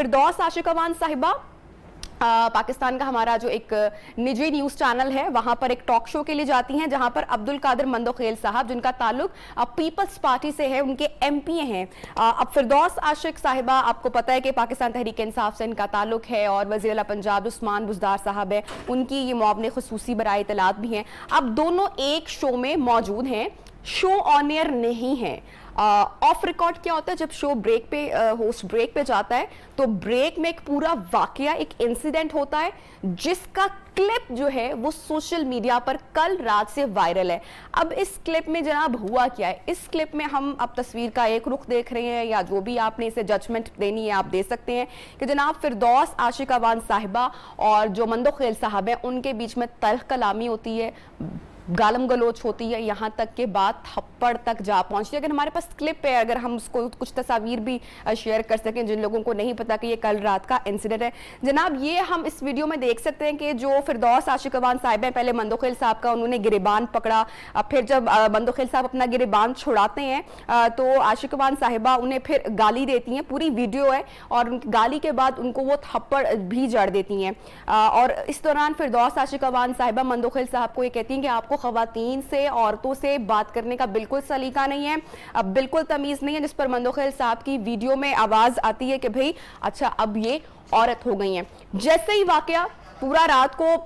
फिरदौस आशिकवान साहिबा पाकिस्तान का हमारा जो एक निजी न्यूज़ चैनल है वहां पर एक टॉक शो के लिए जाती हैं, जहां पर अब्दुल कादिर मंदोखेल साहब, जिनका ताल्लुक पीपल्स पार्टी से है, उनके एमपी हैं। अब फिरदौस आशिक साहिबा, आपको पता है कि पाकिस्तान तहरीक इंसाफ से इनका ताल्लुक है और वज़ीर आला पंजाब उस्मान बुज़दार साहब है, उनकी ये मुआवने खुसूसी बराए इत्तलात भी हैं। अब दोनों एक शो में मौजूद हैं, शो ऑन एयर नहीं है। ऑफ रिकॉर्ड क्या होता है, जब शो ब्रेक पे होस्ट ब्रेक पे जाता है तो ब्रेक में एक पूरा वाकया, एक इंसिडेंट होता है जिसका क्लिप जो है वो सोशल मीडिया पर कल रात से वायरल है। अब इस क्लिप में जनाब हुआ क्या है, इस क्लिप में हम अब तस्वीर का एक रुख देख रहे हैं, या जो भी आपने इसे जजमेंट देनी है आप दे सकते हैं कि जनाब फिरदौस आशिकवान साहिबा और जो मंदोखेल साहब हैं उनके बीच में तल्ख कलामी होती है, गालम गलोच होती है, यहाँ तक के बात थप्पड़ तक जा पहुंचती है। अगर हमारे पास क्लिप है, अगर हम उसको कुछ तस्वीर भी शेयर कर सकें जिन लोगों को नहीं पता कि ये कल रात का इंसिडेंट है। जनाब ये हम इस वीडियो में देख सकते हैं कि जो फिरदौस आशिकवान साहिब हैं, पहले मंदोखेल साहब का उन्होंने गिरेबान पकड़ा, फिर जब मंदोखेल साहब अपना गिरेबान छुड़ाते हैं तो आशिकवान साहिबा उन्हें फिर गाली देती हैं, पूरी वीडियो है, और उनकी गाली के बाद उनको वो थप्पड़ भी जड़ देती हैं। और इस दौरान फिरदौस आशिकवान साहिबा मंदोखेल साहब को ये कहती हैं कि आपको खवातीन से, औरतों से बात करने का बिल्कुल सलीका नहीं है, अब बिल्कुल तमीज नहीं है, जिस पर मंदोखेल साहब की वीडियो में आवाज आती है कि भाई अच्छा अब ये औरत हो गई हैं। जैसे ही वाकया पूरा रात को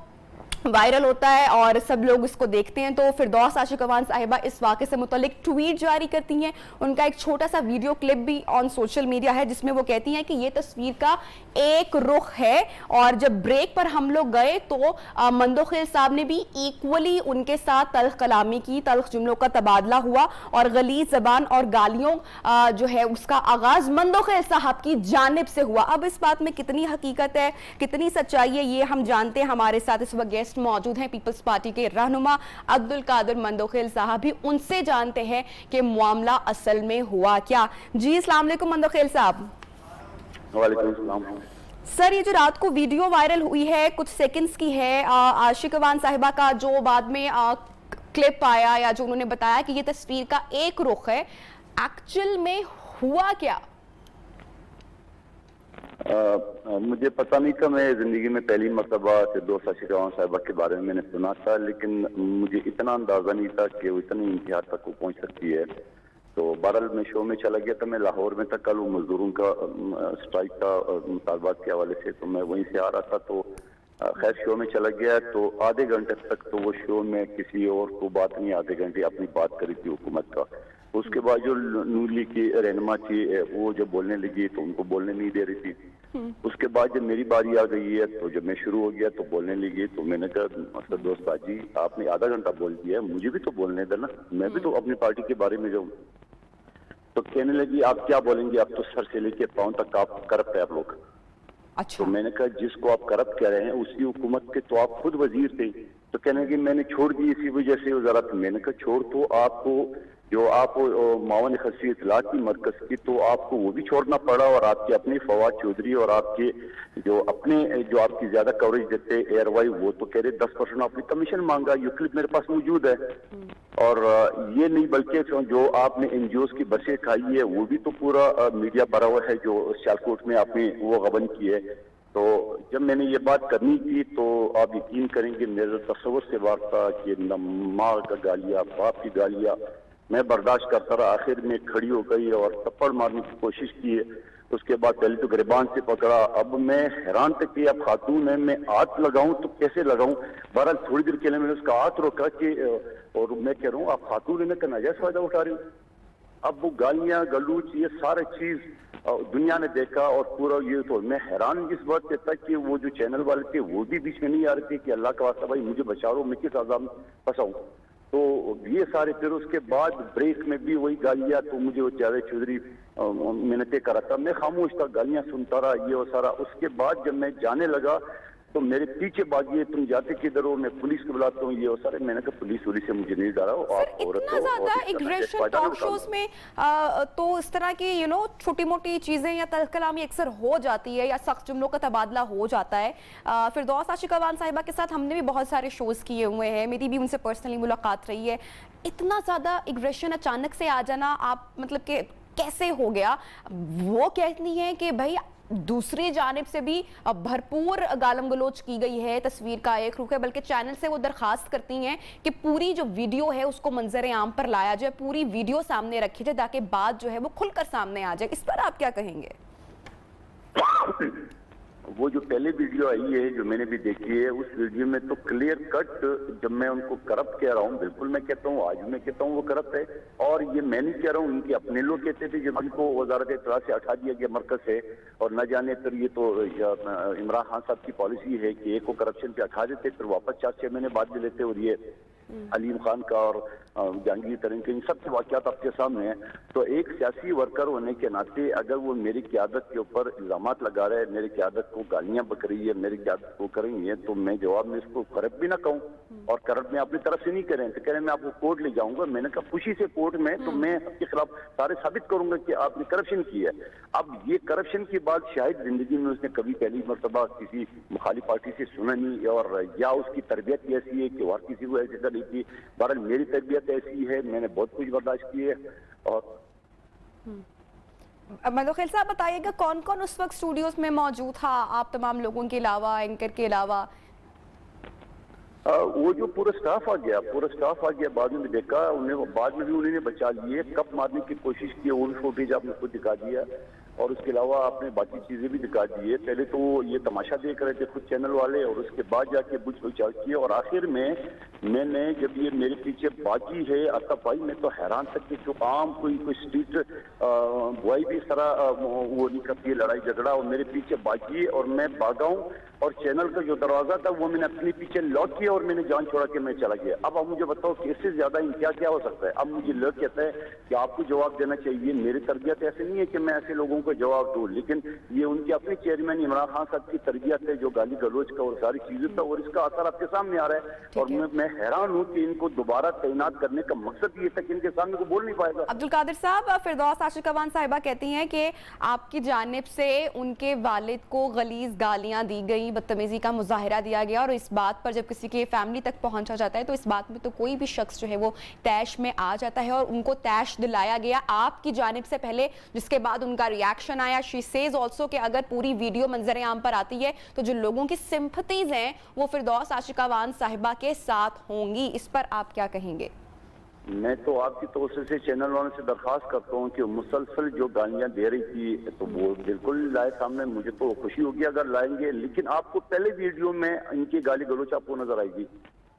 वायरल होता है और सब लोग इसको देखते हैं तो फिरदौस आशिकवान साहिबा इस वाक़े से मुतालिक ट्वीट जारी करती हैं। उनका एक छोटा सा वीडियो क्लिप भी ऑन सोशल मीडिया है जिसमें वो कहती हैं कि ये तस्वीर का एक रुख है, और जब ब्रेक पर हम लोग गए तो मंदोखेल साहब ने भी इक्वली उनके साथ तल्ख कलामी की, तल्ख जुमलों का तबादला हुआ और गलीज़ ज़बान और गालियों जो है उसका आगाज़ मंदोखेल साहब की जानिब से हुआ। अब इस बात में कितनी हकीकत है, कितनी सच्चाई है, ये हम जानते हैं। हमारे साथ इस वक्त गेस्ट मौजूद हैं पीपल्स पार्टी के रहनुमा अब्दुल कादिर मंदोखेल साहब, भी उनसे जानते हैं कि मामला असल में हुआ क्या। जी अस्सलाम वालेकुम मंदोखेल साहब। वालेकुम अस्सलाम। सर ये जो रात को वीडियो वायरल हुई है, कुछ सेकंड्स की है, आशिकवान साहिबा का जो बाद में क्लिप आया या जो उन्होंने बताया कि ये तस्वीर का एक रुख है, एक्चुअल में हुआ क्या? मुझे पता नहीं था, मैं जिंदगी में पहली मरतबा फिरदौस आशिकवान साहिबा के बारे में मैंने सुना था, लेकिन मुझे इतना अंदाजा नहीं था कि वो इतनी इंतहा तक वो पहुंच सकती है। तो बहरहाल मैं शो में चला गया था, मैं लाहौर में था, कल वो मजदूरों का स्ट्राइक का मुतालबात के हवाले से, तो मैं वहीं से आ रहा था। तो खैर शो में चला गया तो आधे घंटे तक तो वो शो में किसी और को बात नहीं, आधे घंटे अपनी बात करी थी हुकूमत का। उसके बाद जो नून लीग की रहनुमा थी वो जब बोलने लगी तो उनको बोलने नहीं दे रही थी। उसके बाद जब मेरी बारी आ गई है तो जब मैं शुरू हो गया तो बोलने लगी, तो मैंने कहा फिरदौस बाजी आपने आधा घंटा बोल दिया है, मुझे भी तो बोलने देना, मैं भी तो अपनी पार्टी के बारे में जाऊँ। तो कहने लगी आप क्या बोलेंगे, आप तो सर से लेके पांव तक आप करप्ट है आप लोग। अच्छा। तो मैंने कहा जिसको आप करप्ट कह रहे हैं उसी हुकूमत के तो आप खुद वजीर थे। तो कहने लगी मैंने छोड़ दी इसी वजह से वजारत। मैंने कहा छोड़ तो आपको जो आप मावन खसी इतला की मरकज की, तो आपको वो भी छोड़ना पड़ा, और आपके अपने फवाद चौधरी और आपके जो अपने जो आपकी ज्यादा कवरेज देते एयर वाई, वो तो कह रहे 10% आपने कमीशन मांगा। ये क्लिप मेरे पास मौजूद है। और ये नहीं बल्कि जो आपने एनजीओ की बसें खाई है वो भी तो पूरा मीडिया भरा हुआ है, जो सियालकोट में आपने वो गबन की है। तो जब मैंने ये बात करनी थी तो आप यकीन करेंगे मेरे तस्वर से बात था कि न माँ का गालिया, बाप की गालिया मैं बर्दाश्त करता रहा। आखिर में खड़ी हो गई और थप्पड़ मारने की कोशिश की है। उसके बाद पहले तो गिरबान से पकड़ा। अब मैं हैरान तक कि अब खातून है, मैं हाथ लगाऊं तो कैसे लगाऊं। बहरहाल थोड़ी देर के लिए मैंने उसका हाथ रोका कि और मैं कह रहा हूँ आप खातून है, का नाजायज फायदा उठा रही हूँ। अब वो गालियां गलूच ये सारा चीज दुनिया ने देखा, और पूरा ये तो मैं हैरान इस बात से था कि वो जो चैनल वाले थे वो भी बीच में नहीं आ रहे थे कि अल्लाह का वास्ता भाई मुझे बचा लो, मैं किस आजाद में फंसाऊं। तो ये सारे, फिर उसके बाद ब्रेक में भी वही गालियां, तो मुझे वो जावेद चौधरी मिन्नतें करा था, मैं खामोश था, गालियां सुनता रहा ये और सारा। उसके बाद जब मैं जाने लगा तो मेरे पीछे भागिए, तुम जाते किधर हो, मैं पुलिस को बुलाता हूँ ये और सारे। मैंने कहा पुलिस से मुझे नहीं डरा। आप इतना ज्यादा एग्रेशन टॉक शोज में तो इस तरह की छोटी मोटी चीजें या तल्ख कलामी अक्सर हो जाती है या सख्त जुमलों का तबादला हो जाता है। फिरदौस आशिकवान साहिबा के साथ हमने भी बहुत सारे शोज किए हुए हैं, मेरी भी उनसे पर्सनली मुलाकात रही है। इतना ज्यादा एग्रेशन अचानक से आ जाना, आप मतलब कि कैसे हो गया? वो कहती है कि भाई दूसरी जानिब से भी भरपूर गालम गलोच की गई है, तस्वीर का एक रुख है, बल्कि चैनल से वो दरखास्त करती हैं कि पूरी जो वीडियो है उसको मंजर आम पर लाया जाए, पूरी वीडियो सामने रखी जाए ताकि बात जो है वो खुलकर सामने आ जाए। इस पर आप क्या कहेंगे? वो जो पहले वीडियो आई है जो मैंने भी देखी है, उस वीडियो में तो क्लियर कट जब मैं उनको करप्ट कह रहा हूँ, बिल्कुल मैं कहता हूँ, आज मैं कहता हूँ वो करप्ट है। और ये मैं नहीं कह रहा हूँ, इनके अपने लोग कहते थे जब उनको वजारत इत्तला से हटा दिया गया मरकज से, और न जाने फिर ये तो इमरान खान साहब की पॉलिसी है कि एक को करप्शन पे हटा देते फिर वापस 4-6 महीने बाद भी लेते। और ये अलीम खान का और जहांगीर तरीन के इन सब के वाक़यात आपके सामने हैं। तो एक सियासी वर्कर होने के नाते अगर वो मेरी क़यादत के ऊपर इल्ज़ामात लगा रहे हैं, मेरी क़यादत को गालियां बक रही है, मेरी क़यादत को कर रही है, तो मैं जवाब में इसको करप्ट भी ना कहूँ और करप्ट में अपनी तरफ से नहीं करें तो कह रहे मैं आपको कोर्ट ले जाऊंगा। मैंने कहा खुशी से कोर्ट में, तो मैं आपके खिलाफ सारे साबित करूंगा कि आपने करप्शन की है। अब ये करप्शन की बात शायद जिंदगी में उसने कभी पहली मरतबा किसी मुखालिफ पार्टी से सुना नहीं, और या उसकी तरबियत ऐसी है कि और किसी को ऐसी नहीं थी। बहरहाल मेरी तरबियत ऐसी है, मैंने बहुत कुछ बर्दाश्त की है। और मंदोखेल साहब बताइएगा कौन कौन उस वक्त स्टूडियोज में मौजूद था, आप तमाम लोगों के अलावा, एंकर के अलावा? वो जो पूरा स्टाफ आ गया, बाद में भी देखा उन्हें, बाद में भी उन्होंने बचा लिए, कप मारने की कोशिश की, वो भी फुटेज आपने खुद दिखा दिया, और उसके अलावा आपने बाकी चीजें भी दिखा दी है। पहले तो ये तमाशा देख रहे थे खुद चैनल वाले, और उसके बाद जाके बुझ बुझार किए, और आखिर में मैंने जब ये मेरे पीछे बाजी है असफ भाई, मैं तो हैरान तक कि जो आम कोई स्ट्रीट बॉय भी इस तरह वो नहीं करती है लड़ाई झगड़ा, और मेरे पीछे बाजी और मैं भागा हूँ, और चैनल का जो दरवाजा था वो मैंने अपने पीछे लॉक किया और मैंने जान छोड़ा के मैं चला गया। अब आप मुझे बताओ कि इससे ज्यादा क्या हो सकता है? अब मुझे लोग कहता है कि आपको जवाब देना चाहिए। मेरी तरबियत ऐसे नहीं है कि मैं ऐसे लोगों को जवाब दूं, लेकिन ये उनके अपने चेयरमैन इमरान खान साहब की तरबियत है जो गाली गलोच का और सारी चीजें था, और इसका असर आपके सामने आ रहा है। और मैं हैरान हूँ कि इनको दोबारा तैनात करने का मकसद ये था कि इनके सामने को बोल नहीं पाएगा। अब्दुल कादिर साहब, फिरदौस आशिकावान साहिबा कहती हैं कि आपकी जानिब से उनके वालिद को गलीज गालियां दी गई, बदतमीजी का मुजाहिरा दिया गया, और इस बात पर जब किसी के फैमिली तक पहुंचा जाता है तो इस बात में तो कोई भी शख्स जो है वो तैश में आ जाता है, और उनको तैश दिलाया गया आपकी जानिब से पहले, जिसके बाद उनका रिएक्शन आया। शी सेज ऑल्सो कि अगर पूरी वीडियो मंजर आम पर आती है तो जो लोगों की सिंपथीज हैं वो फिरदौस आशिकावान साहिबा के साथ होंगी। इस पर आप क्या कहेंगे? मैं तो आपकी तौर से चैनल वालों से दरख्वास्त करता हूँ कि मुसलसल जो गालियां दे रही थी तो वो बिल्कुल लाए सामने, मुझे तो खुशी होगी अगर लाएंगे, लेकिन आपको पहले वीडियो में इनकी गाली गलोच आपको नजर आएगी।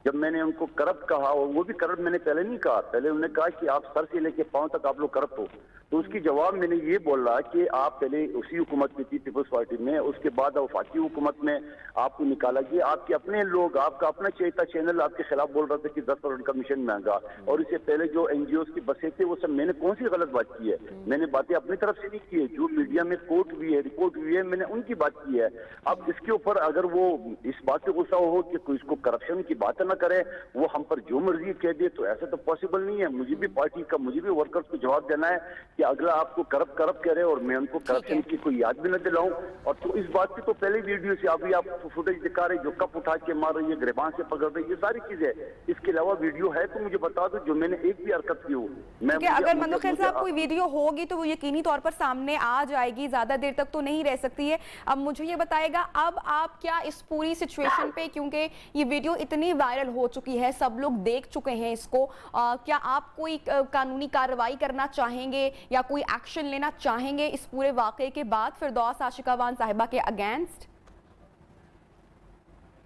जब मैंने उनको करप्ट कहा, और वो भी करप्ट मैंने पहले नहीं कहा, पहले उन्होंने कहा कि आप सर से लेके पांव तक आप लोग करप्ट हो, तो उसकी जवाब मैंने ये बोला कि आप पहले उसी हुकूमत में थी पीपल्स पार्टी में, उसके बाद वफाकी हुकूमत में आपको निकाला गया, आपके अपने लोग, आपका अपना चेता चैनल आपके खिलाफ बोल रहा था कि 10% कमीशन महंगा, और इससे पहले जो NGOs की बसें थे वो सब, मैंने कौन सी गलत बात की है? मैंने बातें अपनी तरफ से नहीं की है, जो मीडिया में कोर्ट हुई है, रिपोर्ट हुई है, मैंने उनकी बात की है। अब इसके ऊपर अगर वो इस बात से गुस्सा हो कि कोई इसको करप्शन की बात न करे, वो हम पर जो मर्जी कह दे, तो ऐसा तो पॉसिबल नहीं है। मुझे भी पार्टी का, मुझे भी वर्कर्स को जवाब देना है कि अगला आपको करप्ट कह रहे और मैं उनको करप्शन की कोई याद भी न दिलाऊं। और तो इस बात की तो पहले वीडियो से अभी आप फुटेज दिखा रहे, जो कप उठा के मार रही है, गिरबान से पकड़ रही है, ये सारी चीजें, इसके अलावा वीडियो है तो मुझे बता दो जो मैंने एक भी हरकत की हो। मैं अगर मंदोखेल साहब कोई वीडियो होगी तो वो यकीनी तौर पर सामने आ जाएगी, ज्यादा देर तक तो नहीं रह सकती है। अब मुझे ये बताएगा, अब आप क्या इस पूरी सिचुएशन पे, क्योंकि ये वीडियो इतनी वायरल हो चुकी है, सब लोग देख चुके हैं इसको, क्या आप कोई कानूनी कार्रवाई करना चाहेंगे या कोई एक्शन लेना चाहेंगे इस पूरे वाकये के बाद फिरदौस आशिकावान साहिबा के अगेंस्ट?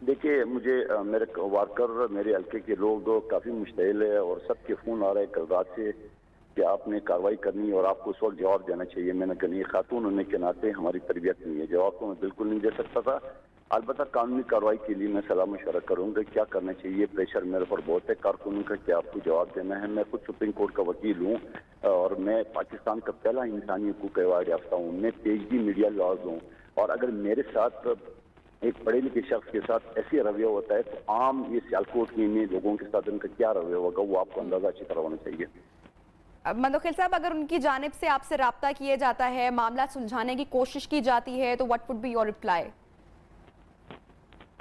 देखिए, मुझे मेरे वर्कर, मेरे हल्के के लोग काफी मुश्तइल है और सबके फोन आ रहे हैं कल रात से कि आपने कार्रवाई करनी और आपको उस वक्त जवाब देना चाहिए। मैंने कहा खातून होने के नाते हमारी तरबियत नहीं है, जवाब तो मैं बिल्कुल नहीं दे सकता था। अलबत्ता कानूनी कार्रवाई के लिए मैं सलाह मशवरा करूंगा क्या करना चाहिए। प्रेशर मेरे पर बहुत है कारकुनों का कि आपको जवाब देना है। मैं खुद सुप्रीम कोर्ट का वकील हूँ और मैं पाकिस्तान का पहला इंसानी हकूक़ अवार्ड याफ्ता हूँ। मैं PhD मीडिया लॉज हूँ, और अगर मेरे साथ एक पढ़े लिखे शख्स के साथ ऐसे रवैया होता है तो आम ये सियालकोट में लोगों के साथ उनका क्या रवैया होगा वो आपको अंदाजा अच्छी तरह होना चाहिए। मंदोखेल साहब, अगर उनकी जानिब से आपसे राब्ता किया जाता है, मामला सुलझाने की कोशिश की जाती है, तो what would be your reply?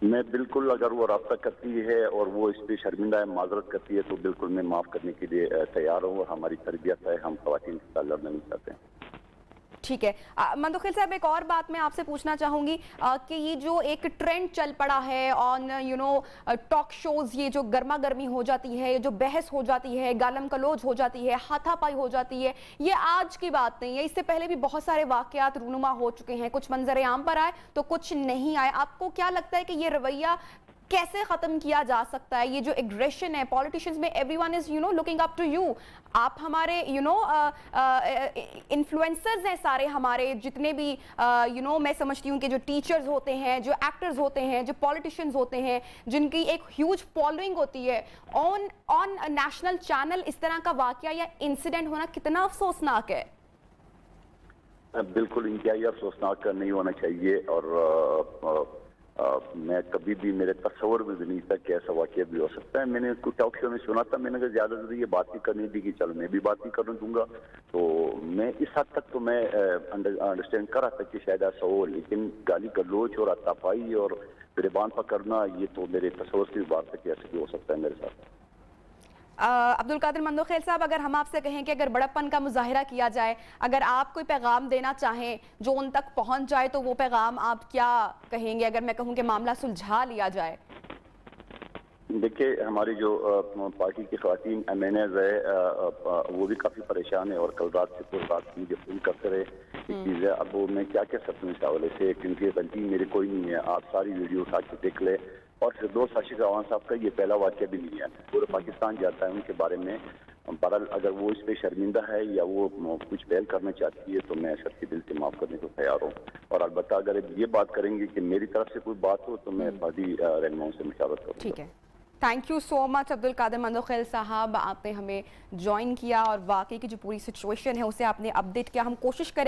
मैं बिल्कुल, अगर वो राब्ता करती है और वो इस पर शर्मिंदा है, माजरत करती है, तो बिल्कुल मैं माफ़ करने के लिए तैयार हूँ। और हमारी तरबियत है, हम ख़वातीन के साथ लड़ना नहीं चाहते हैं। ठीक है। मंदोखेल साहब, एक और बात मैं आपसे पूछना चाहूँगी कि ये जो एक ट्रेंड चल पड़ा है ऑन टॉक शोज़, ये जो गर्मा गर्मी हो जाती है, ये जो बहस हो जाती है, गालम गलौज हो जाती है, हाथापाई हो जाती है, ये आज की बात नहीं है। इससे पहले भी बहुत सारे वाक़यात रूनुमा हो चुके हैं, कुछ मंजर आम पर आए तो कुछ नहीं आए। आपको क्या लगता है कि ये रवैया कैसे ख़त्म किया जा सकता है? ये जो एग्रेशन है पॉलिटिशियंस में, everyone is looking up to you. आप हमारे इन्फ्लुएंसर्स हैं सारे, हमारे जितने भी मैं समझती हूँ कि जो टीचर्स होते हैं, जो एक्टर्स होते हैं, जो पॉलिटिशियंस होते हैं, जिनकी एक ह्यूज फॉलोइंग होती है, ऑन नेशनल चैनल इस तरह का वाक़या या इंसिडेंट होना कितना अफसोसनाक है। बिल्कुल इंतहाई अफसोसनाक नहीं होना चाहिए, और मैं कभी भी, मेरे तस्वर में भी नहीं था कि ऐसा वाक़या भी हो सकता है। मैंने कुछ टॉक शो में सुना था, मैंने कहा ज़्यादा से ये बात ही करनी थी कि चलो मैं भी बात ही करने दूंगा। तो मैं इस हद तक तो मैं अंडरस्टैंड कर रहा था कि शायद ऐसा हो, लेकिन गाली गलौज और हाथापाई और गिरबान पकड़ना, ये तो मेरे तस्वर से भी बात है कि ऐसा भी हो सकता है मेरे साथ। अब्दुल कादिर मंदोखेल साहब, अगर हम आपसे कहें कि अगर बड़प्पन का मुजाहिरा किया जाए, अगर आप कोई पैगाम देना चाहें जो उन तक पहुंच जाए, तो वो पैगाम आप क्या कहेंगे? अगर मैं कहूं कि मामला सुलझा लिया जाए। देखिए, हमारी जो पार्टी की ख़वातीन एमएनएज है, वो भी काफ़ी परेशान है और कल रात से पूरी रात मुझे फ़ोन करते रहे। एक चीज़ है, अब वो मैं क्या कह सकता हूँ इस हवाले से, क्योंकि गलती मेरी कोई नहीं है। आप सारी वीडियो उठा के देख ले, और फिरदौस आशिक अवान साहब का ये पहला वाक़या भी नहीं है, पूरे पाकिस्तान जाता है उनके बारे में। बहरहाल अगर वो इस पर शर्मिंदा है या वो कुछ पहल करना चाहती है, तो मैं सच्चे दिल से माफ़ करने को तैयार हूँ। और अलबत्ता अगर ये बात करेंगे कि मेरी तरफ से कोई बात हो, तो मैं बादी रहनुमाओं से मशावरत करूँगा। ठीक है, thank you so much Abdul Qadir Mandokhel sahab, आपने हमें ज्वाइन किया और वाकई की जो पूरी सिचुएशन है उसे आपने अपडेट किया। हम कोशिश करेंगे